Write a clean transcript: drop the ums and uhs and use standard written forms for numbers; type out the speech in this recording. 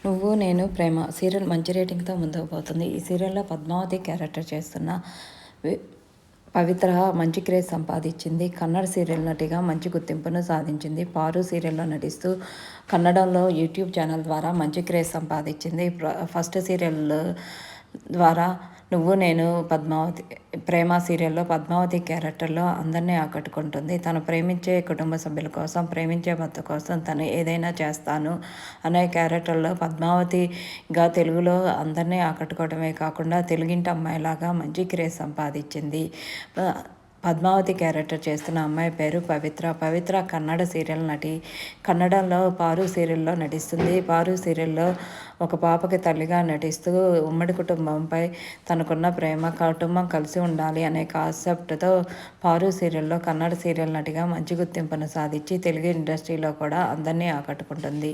నువ్వు నేను ప్రేమ సీరియల్ మంచి రేటింగ్తో ముందుకు పోతుంది. ఈ సీరియల్లో పద్మావతి క్యారెక్టర్ చేస్తున్న పవిత్ర మంచి క్రేజ్ సంపాదించింది. కన్నడ సీరియల్ నటిగా మంచి గుర్తింపును సాధించింది. పారు సీరియల్లో నటిస్తూ కన్నడంలో యూట్యూబ్ ఛానల్ ద్వారా మంచి క్రేజ్ సంపాదించింది. ఫస్ట్ సీరియల్ ద్వారా నువ్వు నేను పద్మావతి ప్రేమ సీరియల్లో పద్మావతి క్యారెక్టర్లో అందరినీ ఆకట్టుకుంటుంది. తను ప్రేమించే కుటుంబ సభ్యుల కోసం, ప్రేమించే భర్త కోసం తను ఏదైనా చేస్తాను అనే క్యారెక్టర్లో పద్మావతిగా తెలుగులో అందరినీ ఆకట్టుకోవడమే కాకుండా తెలుగింటి అమ్మాయిలాగా మంచి క్రేజ్ సంపాదించింది. పద్మావతి క్యారెక్టర్ చేస్తున్న అమ్మాయి పేరు పవిత్ర. పవిత్ర కన్నడ సీరియల్ నటి. కన్నడంలో పారు సీరియల్లో నటిస్తుంది. పారు సీరియల్లో ఒక పాపకి తల్లిగా నటిస్తూ ఉమ్మడి కుటుంబంపై తనకున్న ప్రేమ, కుటుంబం కలిసి ఉండాలి అనే కాన్సెప్ట్తో పారు సీరియల్లో కన్నడ సీరియల్ నటిగా మంచి గుర్తింపును సాధించి తెలుగు ఇండస్ట్రీలో కూడా అందరినీ ఆకట్టుకుంటుంది.